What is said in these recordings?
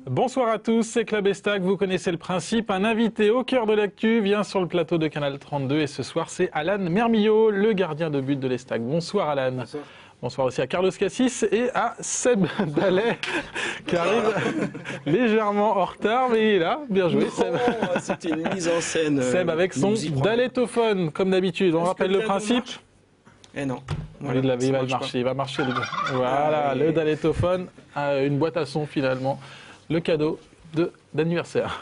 Bonsoir à tous, c'est Club Estac, vous connaissez le principe. Un invité au cœur de l'actu vient sur le plateau de Canal 32 et ce soir c'est Alan Mermillot, le gardien de but de l'Estac. Bonsoir Alan. Bonsoir. Bonsoir aussi à Carlos Cassis et à Seb Dallet qui arrive légèrement en retard, mais il est là. Bien joué, Seb. C'était une mise en scène. Seb avec son Dallettophone, comme d'habitude. On rappelle le principe. Eh non. Voilà, il va marcher. Voilà, le Dallettophone, une boîte à son finalement. Le cadeau d'anniversaire.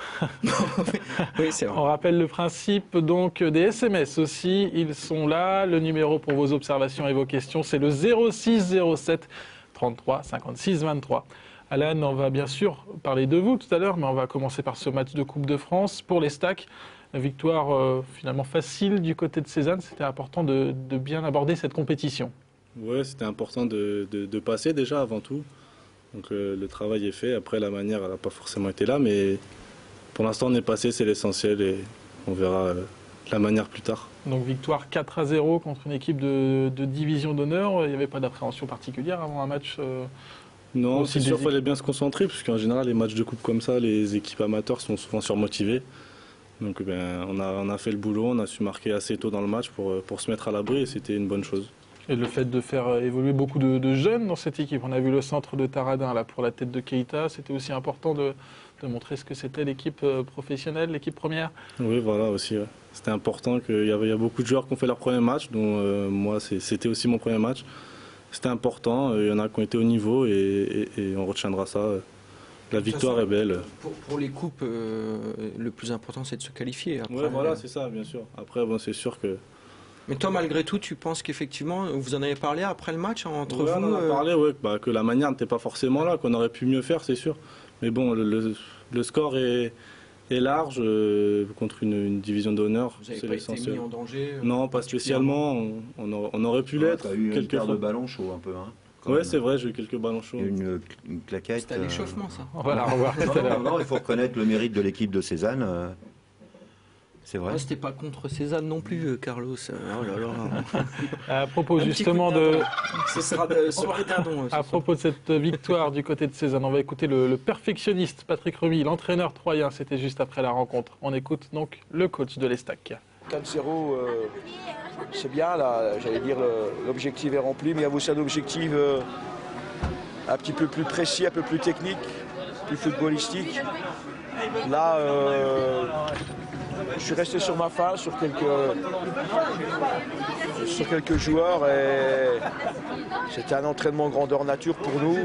Oui, c'est vrai. On rappelle le principe donc des SMS aussi. Ils sont là. Le numéro pour vos observations et vos questions, c'est le 06 07 33 56 23. Alan, on va bien sûr parler de vous tout à l'heure, mais on va commencer par ce match de Coupe de France pour l'Estac. Victoire finalement facile du côté de Cézanne. C'était important de bien aborder cette compétition. Oui, c'était important de passer déjà avant tout. Donc le travail est fait. Après, la manière, elle n'a pas forcément été là, mais pour l'instant, on est passé, c'est l'essentiel et on verra la manière plus tard. Donc victoire 4-0 contre une équipe de division d'honneur. Il n'y avait pas d'appréhension particulière avant un match Non, c'est sûr qu'il fallait bien se concentrer, parce qu'en général, les matchs de coupe comme ça, les équipes amateurs sont souvent surmotivées. Donc on a fait le boulot, on a su marquer assez tôt dans le match pour se mettre à l'abri et c'était une bonne chose. Et le fait de faire évoluer beaucoup de jeunes dans cette équipe, on a vu le centre de Taradin là, pour la tête de Keita, c'était aussi important de montrer ce que c'était l'équipe professionnelle, l'équipe première. Oui, voilà aussi. Ouais. C'était important qu'il y a beaucoup de joueurs qui ont fait leur premier match, dont moi c'était aussi mon premier match. C'était important, il y en a qui ont été au niveau et on retiendra ça. La victoire est belle. Pour les coupes, le plus important c'est de se qualifier. Oui, voilà, c'est ça, bien sûr. Après, bon, c'est sûr que... Mais toi, malgré tout, tu penses qu'effectivement, vous en avez parlé après le match entre vous On en a parlé, que la manière n'était pas forcément là, qu'on aurait pu mieux faire, c'est sûr. Mais bon, le score est large contre une division d'honneur. Vous n'avez pas été mis en danger Non, pas spécialement. On aurait pu l'être. Tu as eu une paire de ballons chauds un peu. Hein, oui, c'est vrai, j'ai eu quelques ballons chauds. Une claquette. C'était à l'échauffement, ça. On va la revoir tout à l'heure. Non, il faut reconnaître le mérite de l'équipe de Cézanne. C'est vrai. C'était pas contre Cézanne non plus, Carlos. Oh là là. À propos justement de... Ce sera de soirée dindon. À propos de cette victoire du côté de Cézanne, on va écouter le perfectionniste Patrick Remy, l'entraîneur troyen. C'était juste après la rencontre. On écoute donc le coach de l'Estac. 4-0, c'est bien, là, j'allais dire l'objectif est rempli, mais il y a aussi un objectif un petit peu plus précis, un peu plus technique, plus footballistique. Là, je suis resté sur ma faim, sur quelques joueurs et c'était un entraînement grandeur nature pour nous.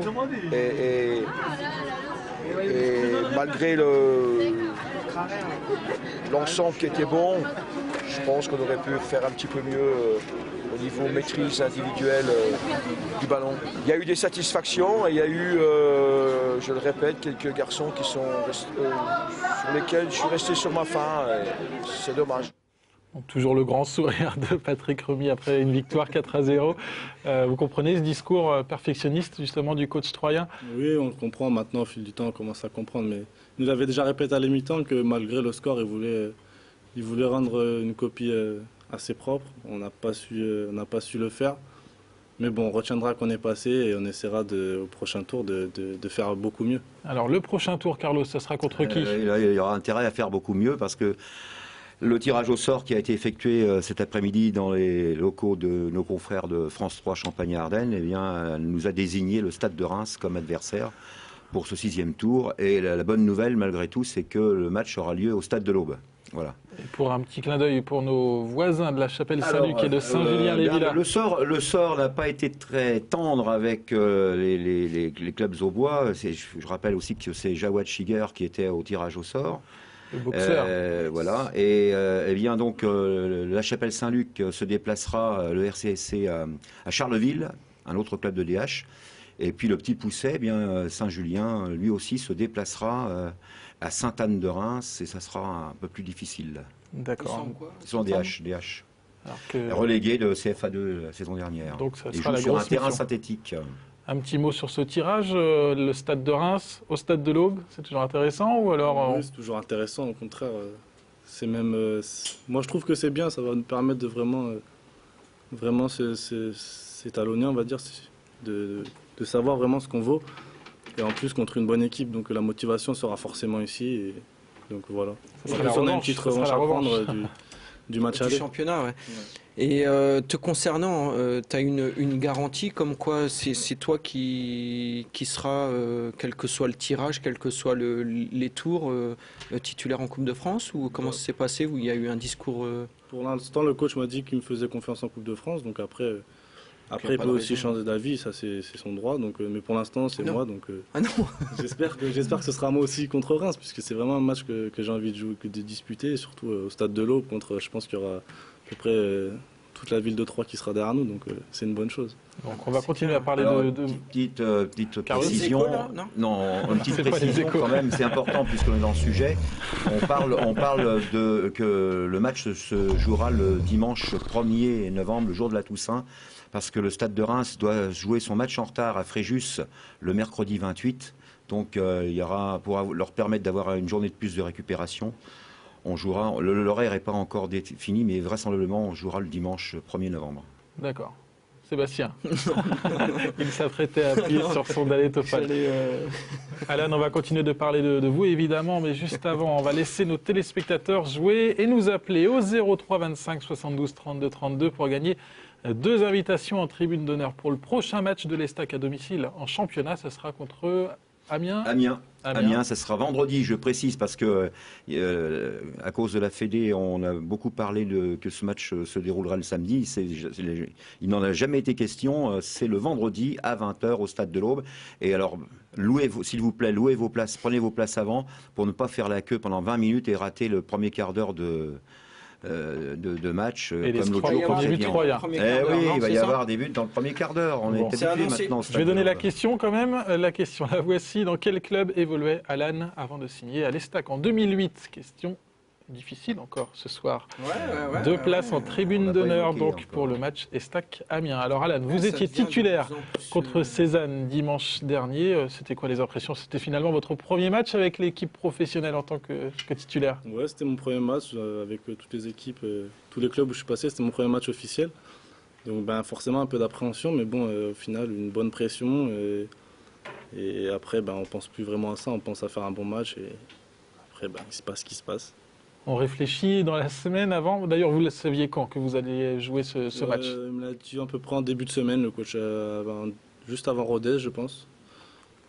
Et malgré l'ensemble qui était bon, je pense qu'on aurait pu faire un petit peu mieux au niveau maîtrise individuelle du ballon. Il y a eu des satisfactions et il y a eu, je le répète, quelques garçons qui sont sur lesquels je suis resté sur ma faim. C'est dommage. Donc, toujours le grand sourire de Patrick Remy après une victoire 4-0. Vous comprenez ce discours perfectionniste justement du coach troyen? Oui, on le comprend maintenant au fil du temps, on commence à comprendre. Mais il nous avait déjà répété à l'émi-temps que malgré le score, il voulait rendre une copie assez propre. On n'a pas su le faire. Mais bon, on retiendra qu'on est passé et on essaiera au prochain tour de faire beaucoup mieux. Alors le prochain tour, Carlos, ça sera contre qui? Il y aura intérêt à faire beaucoup mieux parce que le tirage au sort qui a été effectué cet après-midi dans les locaux de nos confrères de France 3 Champagne-Ardenne, eh bien, nous a désigné le Stade de Reims comme adversaire pour ce 6e tour. Et la bonne nouvelle, malgré tout, c'est que le match aura lieu au Stade de l'Aube. Voilà. Et pour un petit clin d'œil pour nos voisins de la Chapelle-Saint-Luc et de Saint-Julien-les-Villas. Le sort n'a pas été très tendre avec les clubs au bois. Je rappelle aussi que c'est Jawad Shiger qui était au tirage au sort. Le boxeur. Voilà. Et bien donc la Chapelle-Saint-Luc se déplacera, le RCSC, à Charleville, un autre club de DH. Et puis le petit Pousset, eh bien Saint-Julien, lui aussi se déplacera à Sainte-Anne-de-Reims et ça sera un peu plus difficile. D'accord. Ils sont DH. Alors que- relégué de CFA2 la saison dernière. Donc ça Ils sera jouent la sur un grosse terrain mission. synthétique. Un petit mot sur ce tirage, le stade de Reims au stade de l'Aube, c'est toujours intéressant ou alors Oui, c'est toujours intéressant, au contraire. C'est même, moi, je trouve que c'est bien, ça va nous permettre de vraiment s'étalonner, on va dire, de savoir vraiment ce qu'on vaut. Et en plus, contre une bonne équipe, donc la motivation sera forcément ici. Et donc voilà. Ça sera En la plus, on a une revanche, petite ça sera revanche la à revanche. prendre du match Du aller. championnat, ouais. Et te concernant, tu as une garantie comme quoi c'est toi qui sera, quel que soit le tirage, quel que soit les tours, titulaire en Coupe de France, ou comment ça s'est passé, où il y a eu un discours Pour l'instant, le coach m'a dit qu'il me faisait confiance en Coupe de France, donc après a il pas peut de aussi raison. changer d'avis, ça c'est son droit. Donc, mais pour l'instant, c'est Non. moi, donc Ah non. j'espère que ce sera moi aussi contre Reims, puisque c'est vraiment un match que j'ai envie de jouer, de disputer, et surtout au stade de l'Aube contre. Je pense qu'il y aura à peu près toute la ville de Troyes qui sera derrière nous, donc c'est une bonne chose. Donc on va C'est continuer clair. à parler Alors, de... petite Carlos. précision. Les échos, là, non une petite C'est pas les précision échos. quand même, c'est important puisqu'on est dans le sujet. On parle de que le match se jouera le dimanche 1er novembre, le jour de la Toussaint, parce que le Stade de Reims doit jouer son match en retard à Fréjus le mercredi 28. Donc il y aura, pour leur permettre d'avoir une journée de plus de récupération, on jouera, l'horaire n'est pas encore défini, mais vraisemblablement on jouera le dimanche 1er novembre. D'accord. Sébastien. Il s'apprêtait à appuyer sur son dalétophane. Alan, on va continuer de parler de vous évidemment, mais juste avant, on va laisser nos téléspectateurs jouer et nous appeler au 03 25 72 32 32 pour gagner 2 invitations en tribune d'honneur pour le prochain match de l'Estac à domicile en championnat. Ce sera contre Amiens. Amiens, ça sera vendredi, je précise, parce que à cause de la Fédé, on a beaucoup parlé que ce match se déroulera le samedi. Il n'en a jamais été question. C'est le vendredi à 20h au Stade de l'Aube. Et alors, s'il vous plaît, louez vos places, prenez vos places avant pour ne pas faire la queue pendant 20 minutes et rater le premier quart d'heure de match, Et les comme l'autre trois- jour il y aura contre des buts Evian. troyens. Eh oui, il va y avoir des buts dans le premier quart d'heure. On Bon. est C'est habitué annoncé. maintenant au Je Stade vais donner de la l'Aube. question quand même. La question, la voici. Dans quel club évoluait Alan avant de signer à l'Estac en 2008? Question difficile encore ce soir. Ouais, 2 places en On tribune l'a pas d'honneur évoqué donc encore. pour le match Estac-Amiens. Alors Alan, vous Ça étiez devient de titulaire plus en plus, contre Cézanne dimanche dernier. C'était quoi les impressions? C'était finalement votre premier match avec l'équipe professionnelle en tant que titulaire. Ouais, c'était mon premier match avec toutes les équipes, tous les clubs où je suis passé, c'était mon premier match officiel. Donc ben, forcément un peu d'appréhension, mais bon, au final, une bonne pression. Et après, ben, on pense plus vraiment à ça, on pense à faire un bon match. Et après, ben, il se passe ce qui se passe. On réfléchit dans la semaine avant. D'ailleurs, vous le saviez quand que vous alliez jouer ce match? Il me l'a dit à peu près en début de semaine, le coach, juste avant Rodez, je pense.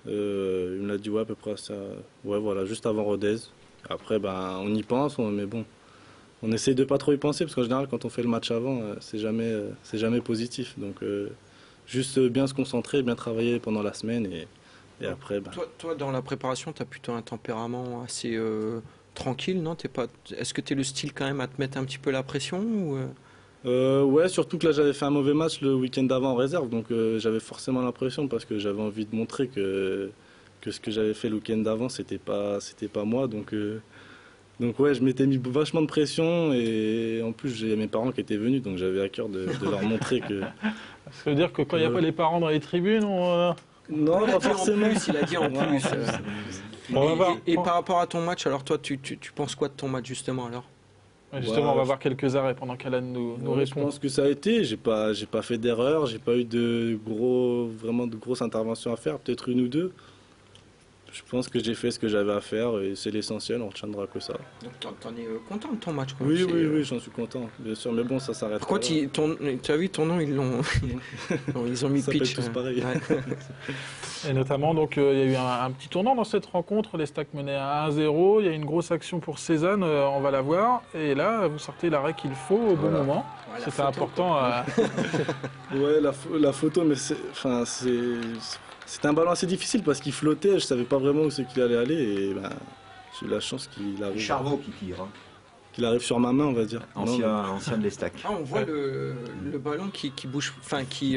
Il me l'a dit, ouais, à peu près ça. Ouais, voilà, juste avant Rodez. Après, ben, on y pense, mais bon, on essaye de pas trop y penser, parce qu'en général, quand on fait le match avant, c'est jamais positif. Donc, juste bien se concentrer, bien travailler pendant la semaine, et après, ben, Toi, dans la préparation, tu as plutôt un tempérament assez tranquille, non? Est-ce que tu es le style quand même à te mettre un petit peu la pression ou ouais, surtout que là, j'avais fait un mauvais match le week-end d'avant en réserve, donc j'avais forcément l'impression, parce que j'avais envie de montrer que ce que j'avais fait le week-end d'avant, c'était pas moi, donc ouais, je m'étais mis vachement de pression, et en plus, j'ai mes parents qui étaient venus, donc j'avais à cœur de leur montrer que... Ça veut dire que quand il n'y a pas les parents dans les tribunes, Non, pas forcément. Il a dit en plus. On va voir. Et par rapport à ton match, alors toi, tu penses quoi de ton match justement alors? Justement, Ouais, on va voir quelques arrêts pendant qu'Alan nous Ouais, je répond. pense que ça a été. J'ai pas fait d'erreur. J'ai pas eu vraiment de grosses interventions à faire. Peut-être une ou deux. Je pense que j'ai fait ce que j'avais à faire et c'est l'essentiel. On retiendra que ça. Donc t'en es content de ton match quand même. Oui, C'est, oui, j'en suis content. Bien sûr, mais bon, ça s'arrête. Par contre, tu as vu ton nom, ils l'ont, ils ont mis Ça s'appelle pitch. tous pareil. Et notamment, donc, il y a eu un petit tournant dans cette rencontre. L'Estac menait à 1-0. Il y a eu une grosse action pour Cézanne. On va la voir. Et là, vous sortez l'arrêt qu'il faut au bon Voilà. moment. Ouais, la C'était photo, important. Ouais, la photo, mais c'était un ballon assez difficile parce qu'il flottait. Je savais pas vraiment où c'est qu'il allait aller et ben, j'ai eu la chance qu'il arrive. Charveau qui tire, hein. Qu'il arrive sur ma main, on va dire. ancien de l'Estac. Ah, on voit le ballon qui bouge, qui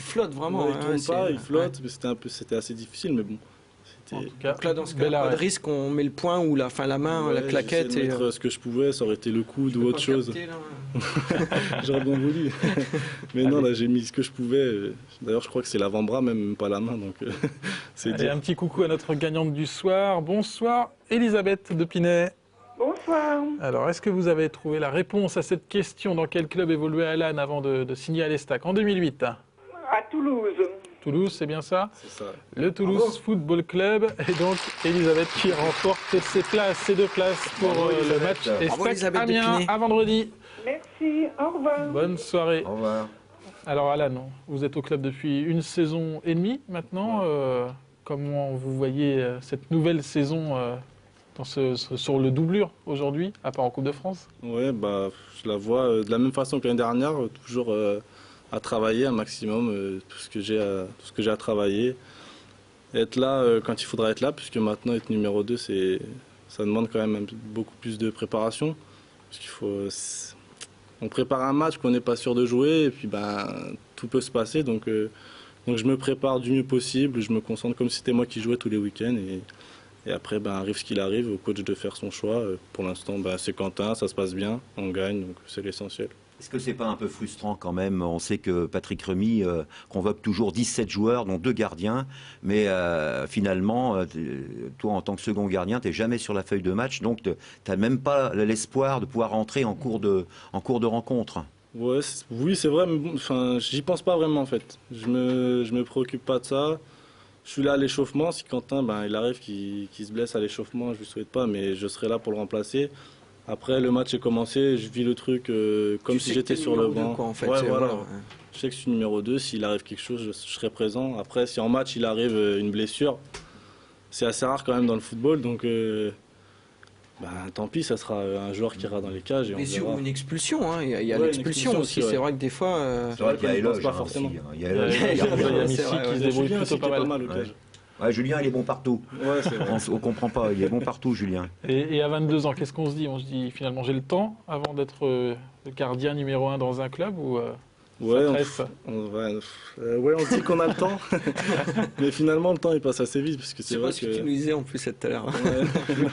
flotte vraiment. Non, il hein, tourne c'est- pas, il flotte, mais c'était assez difficile, mais bon. En tout cas, Donc là, dans ce cas, bel pas de arrêt. risque, on met le poing ou la main, la Ouais, claquette. j'essaie de mettre ce que je pouvais, ça aurait été le coude ou autre chose. J'aurais bien voulu. Mais non, là, j'ai mis ce que je pouvais. D'ailleurs, je crois que c'est l'avant-bras, même pas la main. Donc, c'est Allez, dur. un petit coucou à notre gagnante du soir. Bonsoir, Elisabeth de Pinet. Bonsoir. Alors, est-ce que vous avez trouvé la réponse à cette question? Dans quel club évoluait Alan avant de signer à l'Estac? En 2008. À Toulouse. Toulouse, c'est bien ça? C'est ça. Le Toulouse Football Club. Et donc, Elisabeth qui remporte ses 2 places pour Bravo, le Elisabeth. match Bravo, Estac Elisabeth de Amiens Pinet. à vendredi. Merci. Au revoir. Bonne soirée. Au revoir. Alors, Alan, vous êtes au club depuis 1 saison et demie maintenant. Comment vous voyez cette nouvelle saison sur le doublure aujourd'hui, à part en Coupe de France? Ouais, bah, je la vois de la même façon que l'année dernière, toujours à travailler un maximum, tout ce que j'ai à travailler. Être là quand il faudra être là, puisque maintenant être numéro 2, ça demande quand même beaucoup plus de préparation. Parce qu'il faut, on prépare un match qu'on n'est pas sûr de jouer, et puis ben, tout peut se passer. Donc je me prépare du mieux possible, je me concentre comme si c'était moi qui jouais tous les week-ends. Et après, ben, arrive ce qu'il arrive, au coach de faire son choix. Pour l'instant, ben, c'est Quentin, ça se passe bien, on gagne, donc c'est l'essentiel. Est-ce que c'est pas un peu frustrant quand même? On sait que Patrick Remy convoque toujours 17 joueurs, dont 2 gardiens, mais finalement, toi en tant que second gardien, tu n'es jamais sur la feuille de match, donc tu n'as même pas l'espoir de pouvoir rentrer en cours de rencontre. Ouais, oui, c'est vrai, mais bon, enfin, j'y pense pas vraiment en fait. Je me préoccupe pas de ça. Je suis là à l'échauffement. Si Quentin, ben, il arrive qu'il se blesse à l'échauffement, je lui souhaite pas, mais je serai là pour le remplacer. Après, le match est commencé, je vis le truc comme si j'étais sur le banc. Quoi, en fait, Ouais, voilà. ouais. Je sais que je suis numéro 2, s'il arrive quelque chose, je serai présent. Après, si en match il arrive une blessure, c'est assez rare quand même dans le football, donc ben, tant pis, ça sera un joueur qui ira dans les cages et on Blessure verra. ou une expulsion, hein. Il y a Ouais, l'expulsion une aussi. expulsion aussi, C'est ouais. vrai que des fois. C'est vrai qu'il y a qu'on pense éloge pas hein, forcément. aussi, hein. Il y a Il y a éloge, il y a il y a éloge. Missy c'est vrai, qui ouais. se débrouille Julien plutôt aussi qui pas est mal. pas mal au cage. Ouais, Julien, il est bon partout. Ouais, c'est vrai. On comprend pas, il est bon partout, Julien. Et à 22 ans, qu'est-ce qu'on se dit? On se dit finalement j'ai le temps avant d'être le gardien numéro 1 dans un club ou Ouais, ça presse? ouais, on se dit qu'on a le temps, mais finalement le temps il passe assez vite parce que c'est C'est vrai pas ce que tu que. nous disais en plus tout à l'heure. Ouais.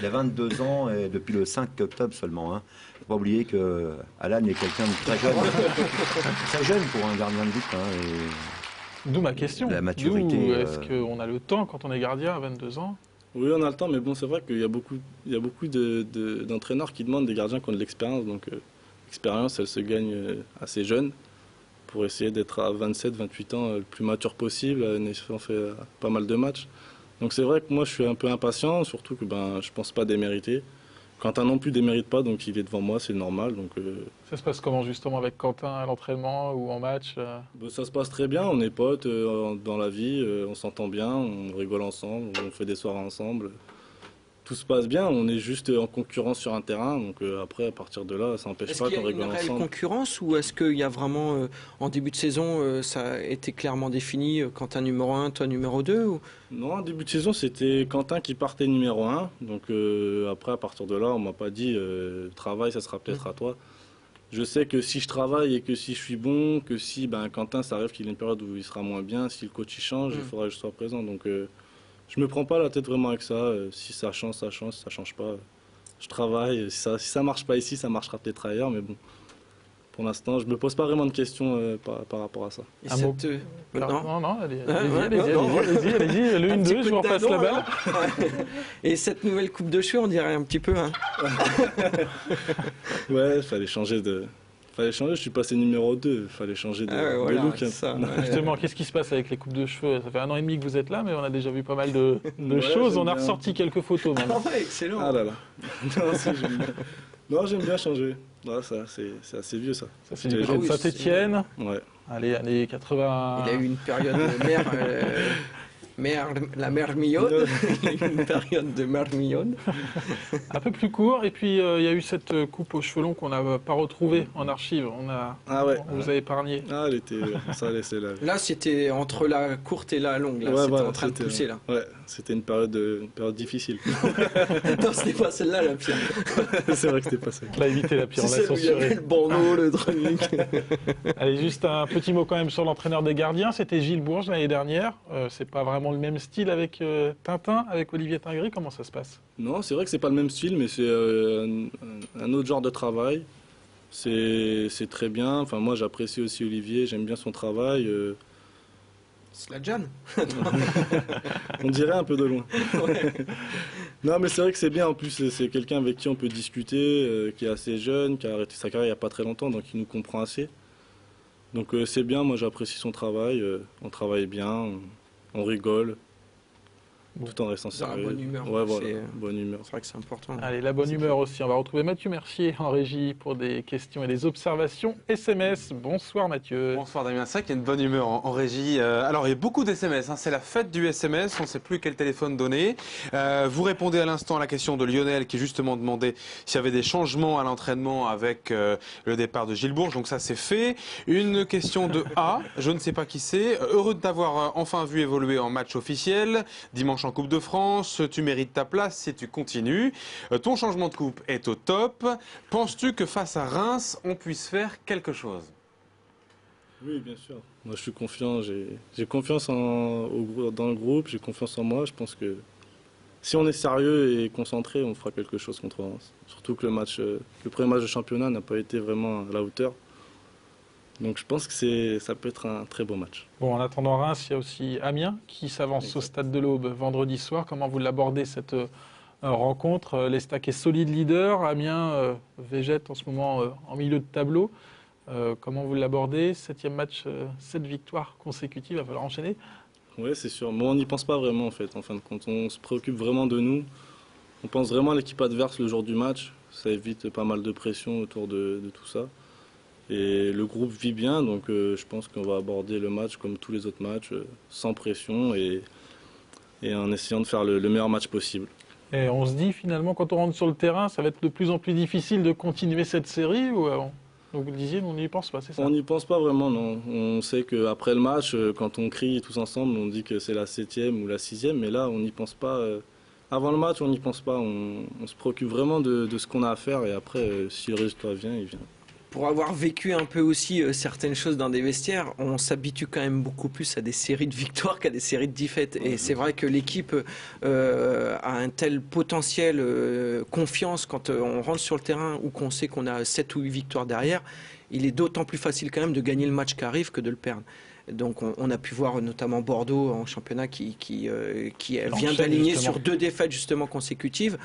Il a 22 ans et depuis le 5 octobre seulement. Hein. Faut pas oublier que Alan est quelqu'un de très jeune. Très jeune pour un gardien de but. Hein, et D'où ma question. La maturité, D'où est-ce qu'on a le temps quand on est gardien à 22 ans? Oui, on a le temps, mais bon, c'est vrai qu'il y a beaucoup d'entraîneurs qui demandent des gardiens qui ont de l'expérience. Donc, l'expérience, elle se gagne assez jeune pour essayer d'être à 27, 28 ans le plus mature possible, en ayant fait pas mal de matchs. Donc, c'est vrai que moi, je suis un peu impatient, surtout que ben, je pense pas démériter. Quentin non plus démérite pas, donc il est devant moi, c'est normal. Donc, Ça se passe comment justement avec Quentin à l'entraînement ou en match? ben, ça se passe très bien, on est potes dans la vie, on s'entend bien, on rigole ensemble, on fait des soirées ensemble. Tout se passe bien, on est juste en concurrence sur un terrain, donc après à partir de là, ça n'empêche Est-ce pas qu'il y qu'on a une rigole réelle ensemble. concurrence ou est-ce qu'il y a vraiment, en début de saison, ça a été clairement défini, Quentin numéro 1, toi numéro 2 ou... Non, en début de saison, c'était Quentin qui partait numéro 1, donc après à partir de là, on m'a pas dit travail, ça sera peut-être à toi. Je sais que si je travaille et que si je suis bon, que si ben, Quentin, ça arrive qu'il y ait une période où il sera moins bien, si le coach il change, il faudra que je sois présent. Donc je me prends pas la tête vraiment avec ça. Si ça change, ça change. Si ça change pas, je travaille. Si ça marche pas ici, ça marchera peut-être ailleurs. Mais bon, pour l'instant, je me pose pas vraiment de questions par rapport à ça. Et Un cette, Non, allez-y, non. allez-y, le Un 1-2, petit je coup vous de repasse dindon, la balle. alors. Et cette nouvelle coupe de cheveux, on dirait un petit peu. Hein. Ouais, fallait changer, je suis passé numéro 2, fallait changer de, Ah ouais, de voilà, look. c'est hein. ça. Justement, qu'est-ce qui se passe avec les coupes de cheveux? Ça fait 1 an et demi que vous êtes là, mais on a déjà vu pas mal de Ouais, choses. j'aime On a bien. ressorti quelques photos même. Ah ouais, excellent. Ah là là. Non, si, j'aime bien. Non, j'aime bien changer. Ouais, ça, c'est assez vieux ça. Ça, c'est du côté Ah de oui, Saint-Etienne. Ouais. Allez, années 80. Il a eu une période de la mère mignonne. Il a eu une période de mère mignonne. Un peu plus court. Et puis, il y a eu cette coupe aux cheveux longs qu'on n'a pas retrouvée en archive. Ah ouais. On vous a épargné. Ah, elle était. Ça laissait là. Là, c'était entre la courte et la longue. Là, Ouais, c'était voilà, en train de c'était- pousser. Là. Ouais, c'était une période difficile. Non, c'était pas celle-là la pire. C'est vrai que c'était pas ça. On a évité la pire, on l'a C'est celle où il y avait censuré. le bandeau, le truc. Allez, juste un petit mot quand même sur l'entraîneur des gardiens. C'était Gilles Bourges l'année dernière. C'est pas vraiment le même style avec Tintin, avec Olivier Tinguely. Comment ça se passe? Non, c'est vrai que c'est pas le même style, mais c'est un autre genre de travail. C'est très bien. Enfin, moi, j'apprécie aussi Olivier, j'aime bien son travail. Sladjan. On dirait un peu de loin. Ouais. Non, mais c'est vrai que c'est bien. En plus, c'est quelqu'un avec qui on peut discuter, qui est assez jeune, qui a arrêté sa carrière il n'y a pas très longtemps, donc il nous comprend assez. Donc c'est bien, moi j'apprécie son travail. On travaille bien, on rigole, tout en restant Dans la sérieux. bonne humeur. Ouais, voilà, C'est- bonne humeur. C'est vrai que c'est important. Allez, la bonne humeur aussi. On va retrouver Mathieu Mercier en régie pour des questions et des observations SMS. Bonsoir Mathieu. Bonsoir Damien, c'est vrai qu'il y a une bonne humeur en régie. Alors il y a beaucoup d'SMS, c'est la fête du SMS, on ne sait plus quel téléphone donner. Vous répondez à l'instant à la question de Lionel qui justement demandait s'il y avait des changements à l'entraînement avec le départ de Gilles Bourges, donc ça c'est fait. Une question de A, je ne sais pas qui c'est. Heureux de t'avoir enfin vu évoluer en match officiel, dimanche en Coupe de France, tu mérites ta place si tu continues. Ton changement de coupe est au top. Penses-tu que face à Reims, on puisse faire quelque chose ? Oui, bien sûr. Moi je suis confiant, j'ai confiance dans le groupe, j'ai confiance en moi. Je pense que si on est sérieux et concentré, on fera quelque chose contre Reims. Surtout que le premier match de championnat n'a pas été vraiment à la hauteur. Donc je pense que ça peut être un très beau match. Bon, en attendant Reims, il y a aussi Amiens qui s'avance au stade de l'Aube vendredi soir. Comment vous l'abordez cette rencontre? L'Estac est solide leader. Amiens végète en ce moment en milieu de tableau. Comment vous l'abordez? 7e match, 7 victoires consécutives, il va falloir enchaîner. Oui, c'est sûr. Mais on n'y pense pas vraiment en fait. En fin de compte, on se préoccupe vraiment de nous. On pense vraiment à l'équipe adverse le jour du match. Ça évite pas mal de pression autour de tout ça. Et le groupe vit bien, donc je pense qu'on va aborder le match comme tous les autres matchs, sans pression et en essayant de faire le meilleur match possible. Et on se dit finalement, quand on rentre sur le terrain, ça va être de plus en plus difficile de continuer cette série ou donc vous le disiez, on n'y pense pas, c'est ça? On n'y pense pas vraiment, non. On sait qu'après le match, quand on crie tous ensemble, on dit que c'est la 7e ou la 6e, mais là, on n'y pense pas. Avant le match, on n'y pense pas. On se préoccupe vraiment de ce qu'on a à faire et après, si le résultat vient, il vient. Pour avoir vécu un peu aussi certaines choses dans des vestiaires, on s'habitue quand même beaucoup plus à des séries de victoires qu'à des séries de défaites. Et c'est vrai que l'équipe a un tel potentiel confiance quand on rentre sur le terrain ou qu'on sait qu'on a 7 ou 8 victoires derrière. Il est d'autant plus facile quand même de gagner le match qui arrive que de le perdre. Donc on a pu voir notamment Bordeaux en championnat qui vient d'aligner justement sur 2 défaites justement consécutives.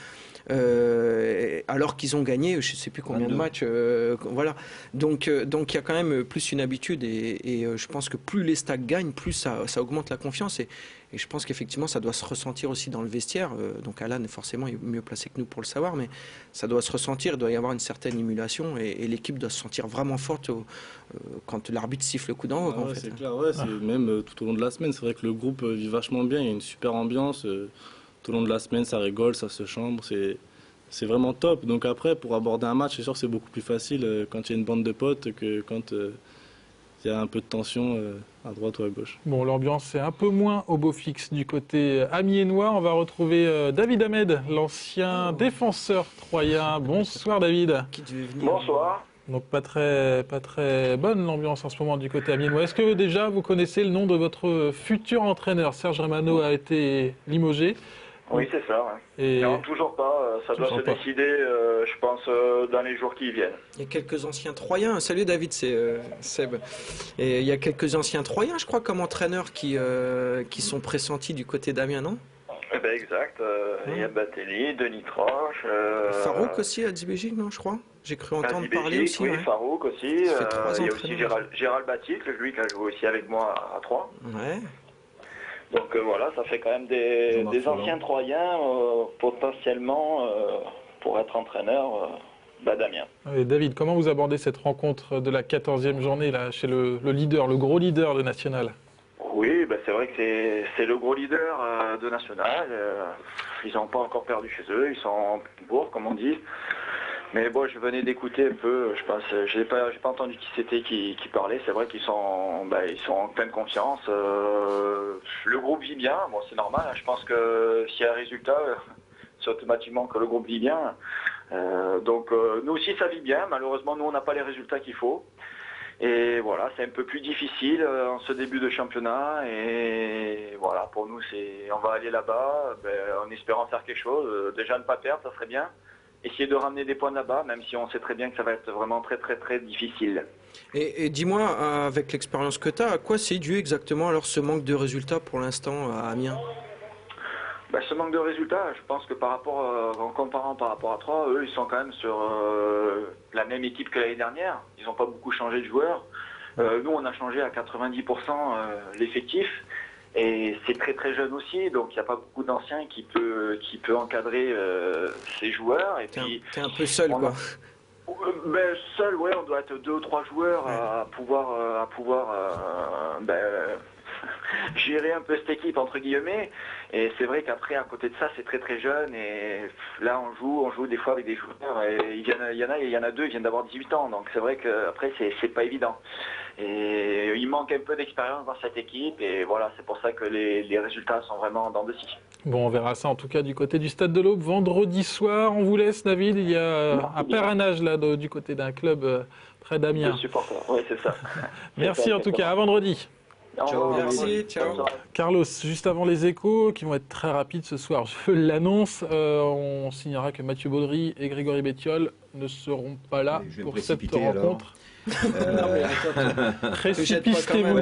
Alors qu'ils ont gagné, je ne sais plus combien de matchs. Voilà. Donc il y a quand même plus une habitude et je pense que plus les stacks gagnent, plus ça augmente la confiance et je pense qu'effectivement ça doit se ressentir aussi dans le vestiaire. Donc Alan forcément est mieux placé que nous pour le savoir, mais ça doit se ressentir, il doit y avoir une certaine émulation et l'équipe doit se sentir vraiment forte quand l'arbitre siffle le coup d'envoi. Ah ouais, c'est clair, ouais, même tout au long de la semaine, c'est vrai que le groupe vit vachement bien, il y a une super ambiance. Tout au long de la semaine, ça rigole, ça se chambre, c'est vraiment top. Donc après, pour aborder un match, c'est sûr que c'est beaucoup plus facile quand il y a une bande de potes que quand il y a un peu de tension à droite ou à gauche. Bon, l'ambiance est un peu moins au beau fixe du côté amiénois. On va retrouver David Ahmed, l'ancien défenseur troyen. Bonsoir David. Qui devait venir. Bonsoir. Donc pas très bonne l'ambiance en ce moment du côté amiénois. Est-ce que déjà vous connaissez le nom de votre futur entraîneur? Serge Romano a été limogé. Oui, c'est ça. Ouais. Et Non, toujours pas. Ça doit Toujours se pas. décider, je pense, dans les jours qui viennent. Il y a quelques anciens Troyens. Salut David, c'est Seb. Et il y a quelques anciens Troyens, je crois, comme entraîneurs qui sont pressentis du côté d'Amiens, non? Eh ben, exact. Il y a Batelli, Denis Troche. Farouk aussi à Dibéjic, non, je crois. J'ai cru entendre Belgique, parler aussi. oui, Ouais. Farouk aussi. Ça fait 3 Il y a entraîneurs. aussi Gérald Baticle, lui qui a joué aussi avec moi à 3. Ouais. Donc voilà, ça fait quand même des anciens Troyens potentiellement pour être entraîneur d'Amiens. Et David, comment vous abordez cette rencontre de la 14e journée là, chez le leader, le gros leader de National? Oui, ben c'est vrai que c'est le gros leader de National. Ils n'ont pas encore perdu chez eux, ils sont en bourre, comme on dit. Mais bon, je venais d'écouter un peu, je pense, j'ai pas entendu qui c'était qui parlait. C'est vrai qu'ils sont en pleine confiance. Le groupe vit bien, bon c'est normal. Je pense que s'il y a un résultat, c'est automatiquement que le groupe vit bien. Donc nous aussi ça vit bien. Malheureusement, nous on n'a pas les résultats qu'il faut. Et voilà, c'est un peu plus difficile en ce début de championnat. Et voilà, pour nous, on va aller là-bas en espérant faire quelque chose. Déjà ne pas perdre, ça serait bien. Essayer de ramener des points là-bas, même si on sait très bien que ça va être vraiment très très très difficile. Et dis-moi, avec l'expérience que tu as, à quoi c'est dû exactement alors ce manque de résultats pour l'instant à Amiens? Ce manque de résultats, je pense que en comparant par rapport à Troyes, eux ils sont quand même sur la même équipe que l'année dernière. Ils n'ont pas beaucoup changé de joueurs. Nous on a changé à 90% l'effectif. Et c'est très très jeune aussi, donc il n'y a pas beaucoup d'anciens qui peut encadrer ces joueurs. Et puis t'es un peu seul quoi. Seul, ouais, on doit être 2 ou 3 joueurs à pouvoir gérer un peu cette équipe entre guillemets. Et c'est vrai qu'après à côté de ça c'est très très jeune et là on joue des fois avec des joueurs et il y en a 2 ils viennent d'avoir 18 ans, donc c'est vrai qu'après c'est pas évident. Et il manque un peu d'expérience dans cette équipe et voilà, c'est pour ça que les résultats sont vraiment en dents de scie. Bon, on verra ça en tout cas du côté du Stade de l'Aube vendredi soir. On vous laisse, David. Il y a un parrainage là du côté d'un club près d'Amiens. Oui, c'est ça. Merci en tout cas. À vendredi. Ciao, merci, ciao. Carlos, juste avant les échos, qui vont être très rapides ce soir, je l'annonce, on signera que Mathieu Baudry et Grégory Bettiol ne seront pas là pour cette rencontre. Précipitez-vous.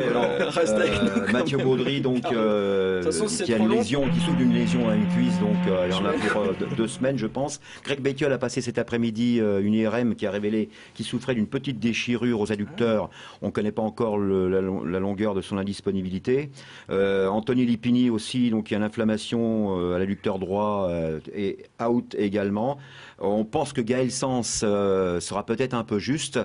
Mathieu Baudry, donc, qui a une lésion, qui souffre d'une lésion à une cuisse, donc il en a pour 2 semaines, je pense. Greg Bettiol a passé cet après-midi une IRM qui a révélé qu'il souffrait d'une petite déchirure aux adducteurs. On ne connaît pas encore la longueur de son indisponibilité. Anthony Lipini aussi, donc il y a une inflammation à l'adducteur droit et out également. On pense que Gaël Sens sera peut-être un peu juste.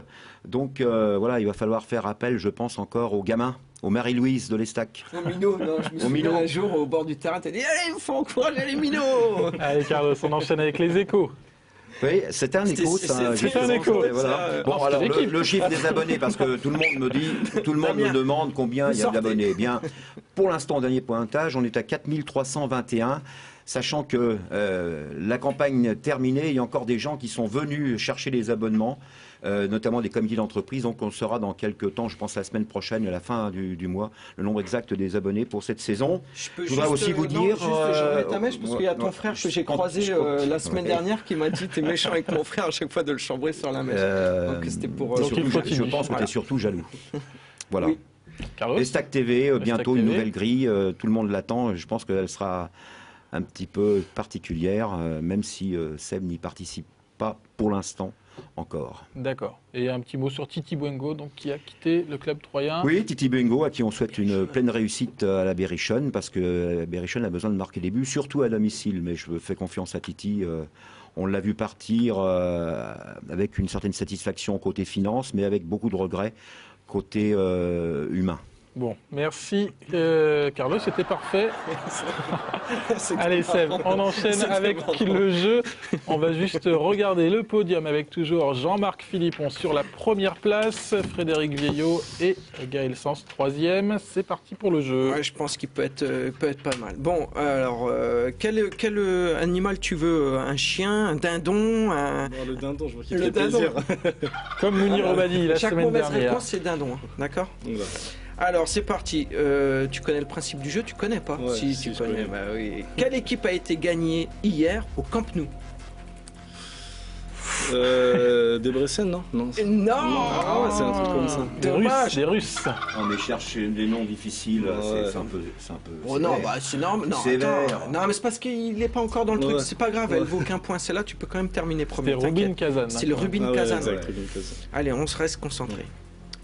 Donc voilà, il va falloir faire appel, je pense, encore aux gamins, aux Marie-Louise de l'Estac. Au minot, non, je me souviens un jour au bord du terrain, t'as dit « Allez, il faut encourager les minots !» Allez Carlos, on enchaîne avec les échos. Oui, c'était un écho. C'est un écho. Voilà. Bon, alors le chiffre des abonnés, parce que tout le monde me demande combien il y a d'abonnés. Eh bien, pour l'instant, au dernier pointage, on est à 4321. Sachant que la campagne terminée, il y a encore des gens qui sont venus chercher les abonnements, notamment des comités d'entreprise. Donc on saura dans quelques temps, je pense la semaine prochaine, à la fin du mois, le nombre exact des abonnés pour cette saison. Je voudrais aussi vous dire... je mets ta mèche parce qu'il y a ton frère que j'ai croisé la semaine dernière qui m'a dit « T'es méchant avec mon frère à chaque fois de le chambrer sur la mèche. » Donc c'était pour... je pense que tu es surtout jaloux. Voilà. Oui. Estac TV, bientôt une nouvelle grille. Tout le monde l'attend. Je pense qu'elle sera un petit peu particulière, même si Seb n'y participe pas pour l'instant encore. D'accord. Et un petit mot sur Titi Buengo, donc, qui a quitté le club troyen. Oui, Titi Buengo, à qui on souhaite une pleine réussite à la Berrichonne, parce que Berrichonne a besoin de marquer des buts, surtout à domicile. Mais je fais confiance à Titi. On l'a vu partir avec une certaine satisfaction côté finance, mais avec beaucoup de regrets côté humain. Bon, merci Carlos, c'était parfait. Allez Seb, on enchaîne avec le jeu. On va juste regarder le podium avec toujours Jean-Marc Philippon sur la première place, Frédéric Vieillot et Gaël Sens troisième. C'est parti pour le jeu. Ouais, je pense qu'il peut être pas mal. Bon, alors, quel animal tu veux? Un chien, un dindon, le dindon, je vois qu'il fait plaisir. Comme Mounir Obadi la semaine dernière. Chaque mauvaise réponse, c'est dindon, d'accord? Alors c'est parti, tu connais le principe du jeu, tu connais pas? Ouais, si tu connais. Bah, oui. Quelle équipe a été gagnée hier au Camp Nou? Debrecen, non? Non. Ah ouais, c'est un truc comme ça. Des Russes. On les cherche des noms difficiles, c'est un peu. Oh non, bah c'est normal. Non, non, mais c'est parce qu'il n'est pas encore dans le truc. C'est pas grave, elle vaut aucun point. Celle-là, tu peux quand même terminer premier. C'est Rubin Kazan. C'est le Rubin Kazan. Ouais. Allez, on se reste concentré. Ouais.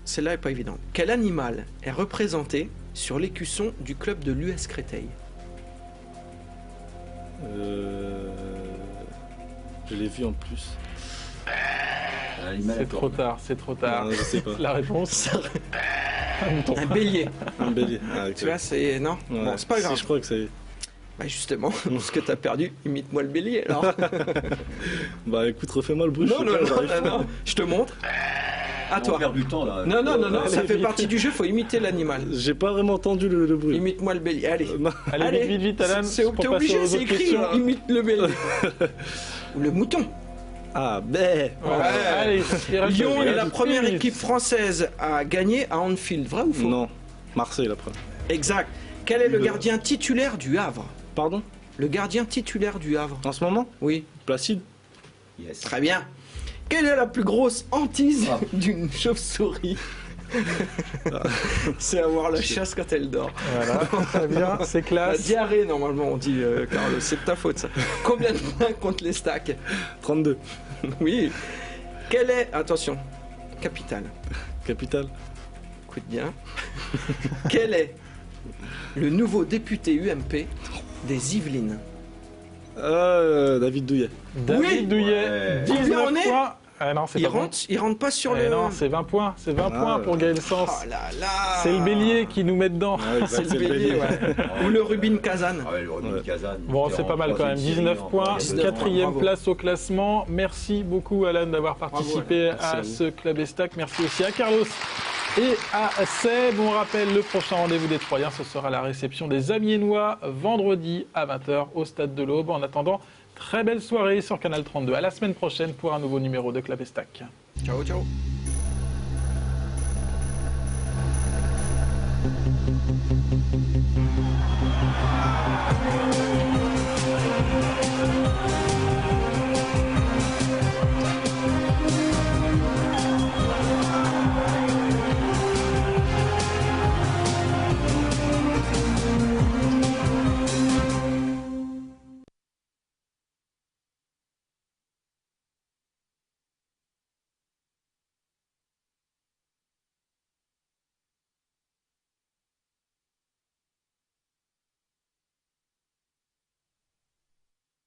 Celle-là est pas évidente. Quel animal est représenté sur l'écusson du club de l'US Créteil? Je l'ai vu en plus. C'est trop tard, c'est trop tard. Non, je sais pas. La réponse. Un bélier. Un bélier. Ah, okay. Tu vois, c'est... Non, ouais. Bon, c'est pas grave. Si, je crois que c'est... Bah justement, parce que t'as perdu, imite-moi le bélier alors. Bah écoute, refais-moi le bruit. Non, non, non, non, je te montre. À On toi. perd du temps là. Non, non, non, non, ça Allez, fait vite. partie du jeu, faut imiter l'animal. J'ai pas vraiment entendu le bruit. Imite-moi le bélier, allez. Non. Allez, vite, vite, Alan. T'es pour passer obligé, aux c'est autres écrit, questions. imite le bélier. Ou le mouton. Ah, ben. Voilà. Ouais. Allez, il reste Lyon plus est la que première 10 minutes. équipe française à gagner à Anfield, vrai ou faux? Non. Marseille, la première. Exact. Quel est le gardien titulaire du Havre? Pardon? Le gardien titulaire du Havre. En ce moment? Oui, Placide? Yes. très bien. Quelle est la plus grosse hantise d'une chauve-souris? C'est avoir la chasse quand elle dort. Voilà, très bien, c'est La classe. diarrhée, normalement, on dit, Carlos. C'est de ta faute, ça. Combien de points contre les stacks? 32. Oui. Quelle est, attention, capitale, Capitale? écoute bien. Quel est le nouveau député UMP des Yvelines? David Douillet. David Oui. Douillet, Ouais. 19 on est points. Ah non, c'est Il pas bon. rentre pas sur Eh le... non, c'est 20 points. C'est 20 points pour Gaël Sens. Oh là là. C'est le bélier qui nous met dedans. Ouais, exact, C'est le bélier, ouais. Ou le Rubin Kazan. Ah ouais, le Rubin Ouais. Kazan. Bon, qui est c'est en pas mal quand même. troisième 19 série, points, en 19 quatrième bravo. place au classement. Merci beaucoup, Alan, d'avoir participé Merci à à vous. ce Club Estac. Merci aussi à Carlos et à Seb. On rappelle le prochain rendez-vous des Troyens. Ce sera la réception des Amiénois vendredi à 20h au Stade de l'Aube. En attendant, très belle soirée sur Canal 32. À la semaine prochaine pour un nouveau numéro de Club Estac. Ciao, ciao.